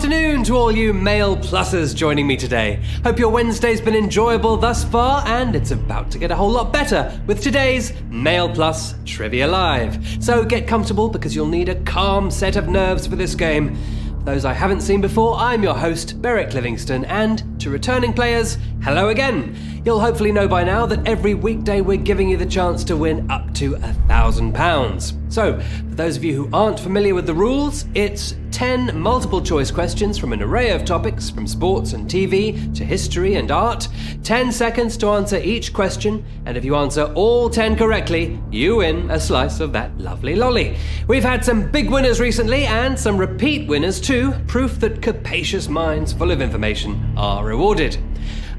afternoon to all you Mail Pluses joining me today. Hope your Wednesday's been enjoyable thus far, and it's about to get a whole lot better with today's Mail Plus Trivia Live. So get comfortable because you'll need a calm set of nerves for this game. For those I haven't seen before, I'm your host, Beric Livingston, and to returning players, hello again. You'll hopefully know by now that every weekday we're giving you the chance to win up to £1,000. So, for those of you who aren't familiar with the rules, it's 10 multiple choice questions from an array of topics, from sports and TV to history and art. 10 seconds to answer each question, and if you answer all 10 correctly, you win a slice of that lovely lolly. We've had some big winners recently and some repeat winners too, proof that capacious minds full of information are rewarded.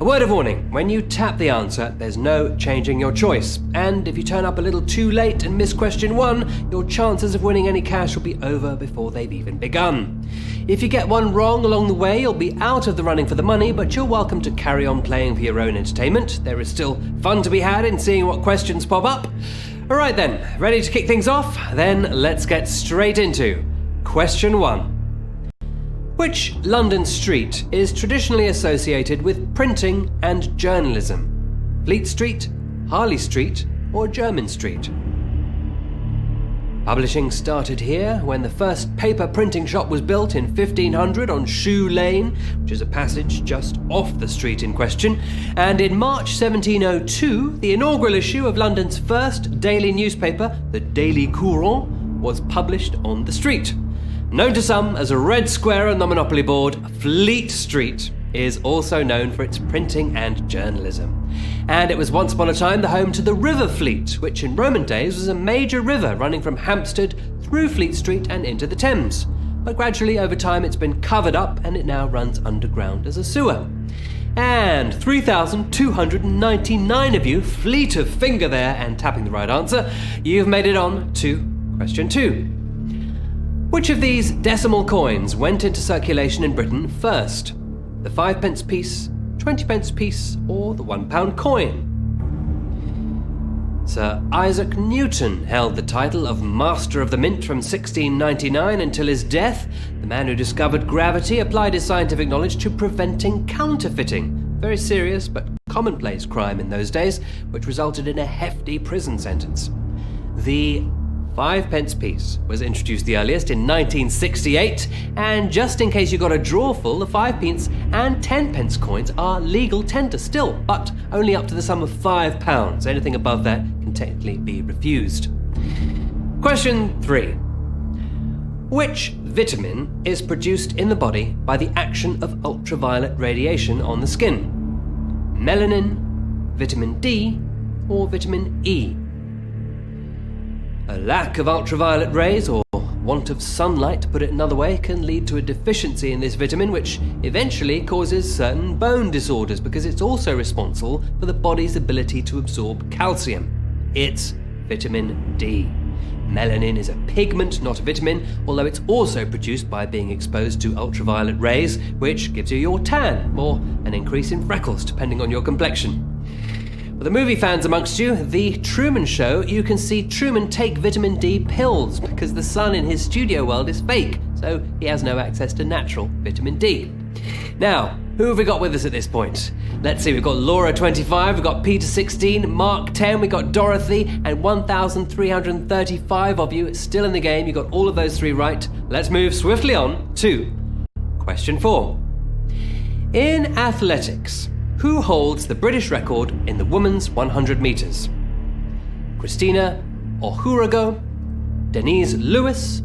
A word of warning, when you tap the answer, there's no changing your choice. And if you turn up a little too late and miss question 1, your chances of winning any cash will be over before they've even begun. If you get one wrong along the way, you'll be out of the running for the money, but you're welcome to carry on playing for your own entertainment. There is still fun to be had in seeing what questions pop up. Alright then, ready to kick things off? Then let's get straight into question 1. Which London street is traditionally associated with printing and journalism? Fleet Street, Harley Street, or Jermyn Street? Publishing started here when the first paper printing shop was built in 1500 on Shoe Lane, which is a passage just off the street in question, and in March 1702, the inaugural issue of London's first daily newspaper, the Daily Courant, was published on the street. Known to some as a red square on the Monopoly board, Fleet Street is also known for its printing and journalism. And it was once upon a time the home to the River Fleet, which in Roman days was a major river running from Hampstead through Fleet Street and into the Thames. But gradually over time it's been covered up and it now runs underground as a sewer. And 3,299 of you, fleet of finger there and tapping the right answer, you've made it on to question 2. Which of these decimal coins went into circulation in Britain first? The 5p piece, 20p piece, or the £1 coin? Sir Isaac Newton held the title of Master of the Mint from 1699 until his death. The man who discovered gravity applied his scientific knowledge to preventing counterfeiting, very serious but commonplace crime in those days, which resulted in a hefty prison sentence. The 5p piece was introduced the earliest in 1968, and just in case you got a drawful, the 5p and 10p coins are legal tender still, but only up to the sum of £5. Anything above that can technically be refused. Question 3. Which vitamin is produced in the body by the action of ultraviolet radiation on the skin? Melanin, vitamin D, or vitamin E? A lack of ultraviolet rays, or want of sunlight to put it another way, can lead to a deficiency in this vitamin, which eventually causes certain bone disorders because it's also responsible for the body's ability to absorb calcium. It's vitamin D. Melanin is a pigment, not a vitamin, although it's also produced by being exposed to ultraviolet rays, which gives you your tan, or an increase in freckles depending on your complexion. For the movie fans amongst you, The Truman Show, you can see Truman take vitamin D pills because the sun in his studio world is fake, so he has no access to natural vitamin D. Now, who have we got with us at this point? Let's see, we've got Laura 25, we've got Peter 16, Mark 10, we've got Dorothy, and 1,335 of you still in the game. You got all of those 3 right. Let's move swiftly on to question 4. In athletics, who holds the British record in the women's 100 metres? Christina Ohurago, Denise Lewis,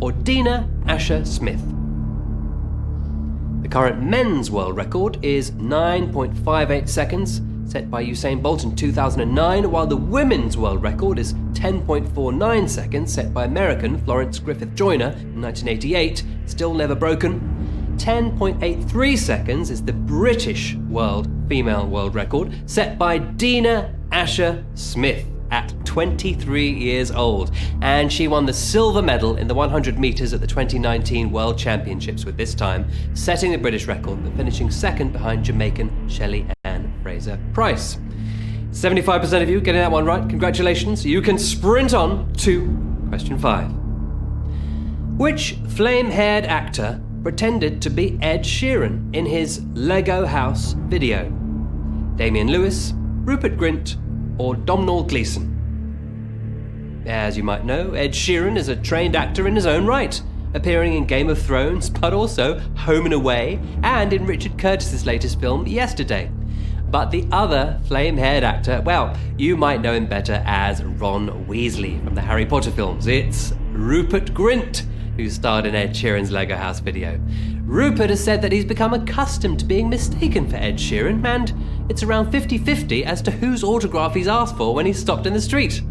or Dina Asher Smith? The current men's world record is 9.58 seconds, set by Usain Bolt in 2009, while the women's world record is 10.49 seconds, set by American Florence Griffith Joyner in 1988, still never broken. 10.83 seconds is the British female world record, set by Dina Asher Smith at 23 years old. And she won the silver medal in the 100 metres at the 2019 World Championships, with this time setting the British record but finishing second behind Jamaican Shelley Ann Fraser-Price. 75% of you getting that one right. Congratulations. You can sprint on to question 5. Which flame-haired actor pretended to be Ed Sheeran in his Lego House video? Damian Lewis, Rupert Grint, or Domhnall Gleeson? As you might know, Ed Sheeran is a trained actor in his own right, appearing in Game of Thrones, but also Home and Away, and in Richard Curtis's latest film, Yesterday. But the other flame-haired actor, well, you might know him better as Ron Weasley from the Harry Potter films. It's Rupert Grint, who starred in Ed Sheeran's Lego House video. Rupert has said that he's become accustomed to being mistaken for Ed Sheeran, and it's around 50-50 as to whose autograph he's asked for when he's stopped in the street.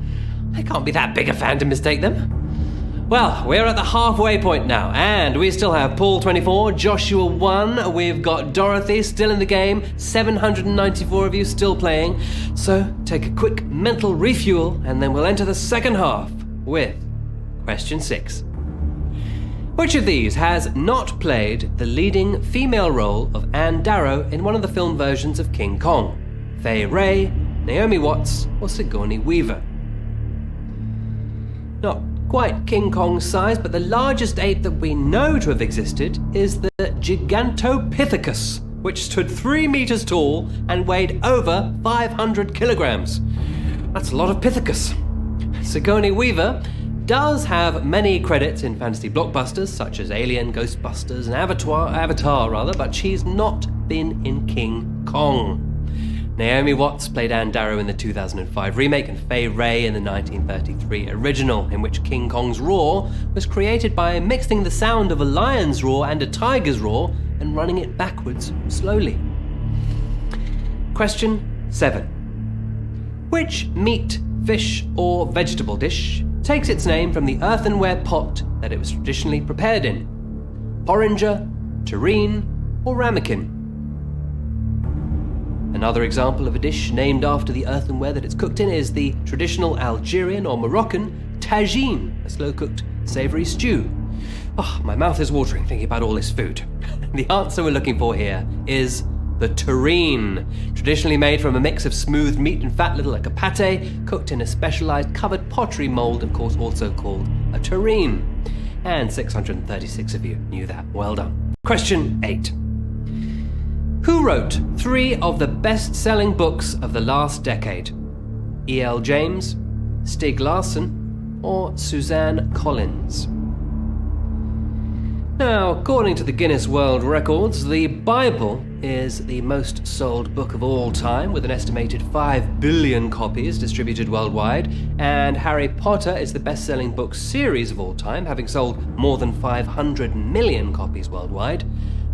I can't be that big a fan to mistake them. Well, we're at the halfway point now, and we still have Paul 24, Joshua 1, we've got Dorothy still in the game, 794 of you still playing. So take a quick mental refuel, and then we'll enter the second half with question 6. Which of these has not played the leading female role of Anne Darrow in one of the film versions of King Kong? Fay Wray, Naomi Watts, or Sigourney Weaver? Not quite King Kong's size, but the largest ape that we know to have existed is the Gigantopithecus, which stood 3 meters tall and weighed over 500 kilograms. That's a lot of Pithecus. Sigourney Weaver does have many credits in fantasy blockbusters such as Alien, Ghostbusters, and Avatar, but she's not been in King Kong. Naomi Watts played Anne Darrow in the 2005 remake, and Fay Wray in the 1933 original, in which King Kong's roar was created by mixing the sound of a lion's roar and a tiger's roar and running it backwards slowly. Question 7. Which meat, fish, or vegetable dish takes its name from the earthenware pot that it was traditionally prepared in? Porringer, terrine, or ramekin? Another example of a dish named after the earthenware that it's cooked in is the traditional Algerian or Moroccan tagine, a slow-cooked savoury stew. Oh, my mouth is watering thinking about all this food. The answer we're looking for here is the terrine, traditionally made from a mix of smooth meat and fat, little like a pate, cooked in a specialised covered pottery mould, of course also called a terrine. And 636 of you knew that. Well done. Question 8. Who wrote 3 of the best-selling books of the last decade? E.L. James, Stieg Larsson, or Suzanne Collins? Now, according to the Guinness World Records, the Bible is the most sold book of all time, with an estimated 5 billion copies distributed worldwide, and Harry Potter is the best-selling book series of all time, having sold more than 500 million copies worldwide.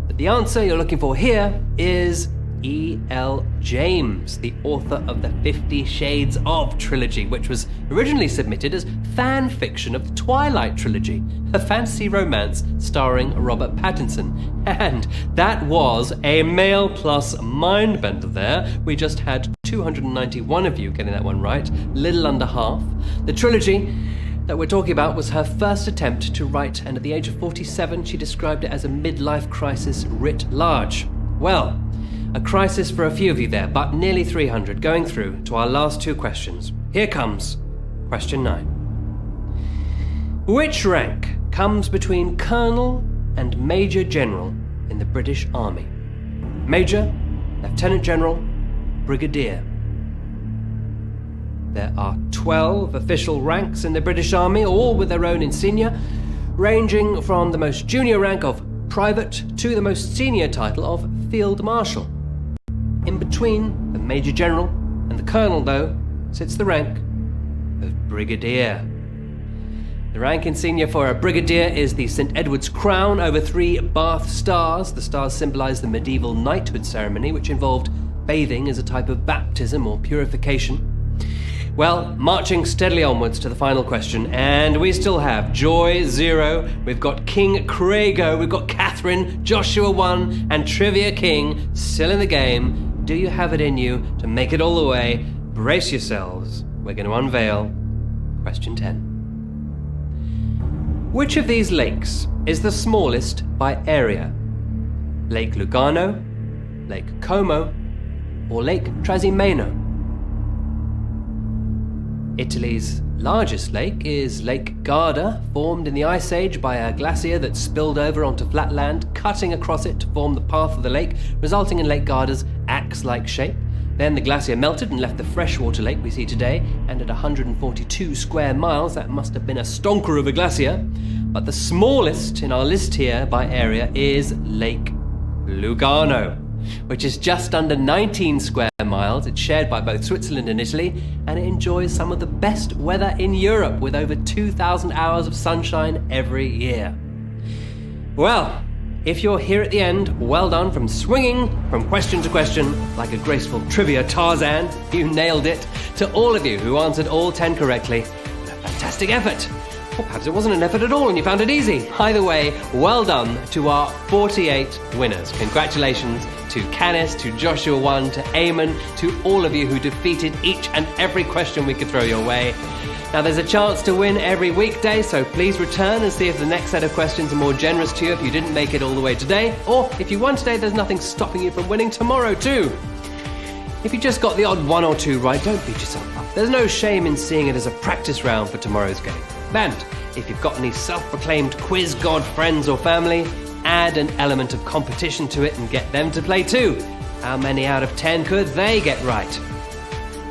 But the answer you're looking for here is E.L. James, the author of the 50 Shades of trilogy, which was originally submitted as fan fiction of the Twilight trilogy, a fantasy romance starring Robert Pattinson. And that was a mailplus mindbender there. We just had 291 of you getting that one right, little under half. The trilogy that we're talking about was her first attempt to write, and at the age of 47, she described it as a midlife crisis writ large. Well, a crisis for a few of you there, but nearly 300 going through to our last 2 questions. Here comes question 9. Which rank comes between Colonel and Major General in the British Army? Major, Lieutenant General, Brigadier. There are 12 official ranks in the British Army, all with their own insignia, ranging from the most junior rank of Private to the most senior title of Field Marshal. In between the Major General and the Colonel, though, sits the rank of Brigadier. The rank insignia for a Brigadier is the St. Edward's Crown over 3 Bath stars. The stars symbolise the medieval knighthood ceremony, which involved bathing as a type of baptism or purification. Well, marching steadily onwards to the final question, and we still have Joy 0, we've got King Crago, we've got Catherine, Joshua 1, and Trivia King still in the game. Do you have it in you to make it all the way? Brace yourselves. We're going to unveil question 10. Which of these lakes is the smallest by area? Lake Lugano, Lake Como, or Lake Trasimeno? Italy's largest lake is Lake Garda, formed in the Ice Age by a glacier that spilled over onto flat land, cutting across it to form the path of the lake, resulting in Lake Garda's axe-like shape. Then the glacier melted and left the freshwater lake we see today, and at 142 square miles, that must have been a stonker of a glacier. But the smallest in our list here by area is Lake Lugano, which is just under 19 square miles. It's shared by both Switzerland and Italy, and it enjoys some of the best weather in Europe, with over 2,000 hours of sunshine every year. Well, if you're here at the end, well done from swinging from question to question like a graceful trivia Tarzan. You nailed it. To all of you who answered all 10 correctly, a fantastic effort. Or perhaps it wasn't an effort at all and you found it easy. Either way, well done to our 48 winners. Congratulations to Canis, to Joshua 1, to Eamon, to all of you who defeated each and every question we could throw your way. Now there's a chance to win every weekday, so please return and see if the next set of questions are more generous to you if you didn't make it all the way today. Or if you won today, there's nothing stopping you from winning tomorrow too. If you just got the odd one or two right, don't beat yourself up. There's no shame in seeing it as a practice round for tomorrow's game. And if you've got any self-proclaimed quiz god friends or family, add an element of competition to it and get them to play too. How many out of 10 could they get right?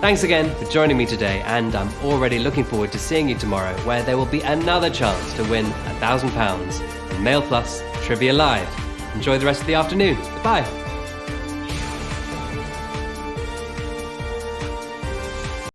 Thanks again for joining me today, and I'm already looking forward to seeing you tomorrow, where there will be another chance to win £1,000 in MailPlus Trivia Live. Enjoy the rest of the afternoon. Goodbye.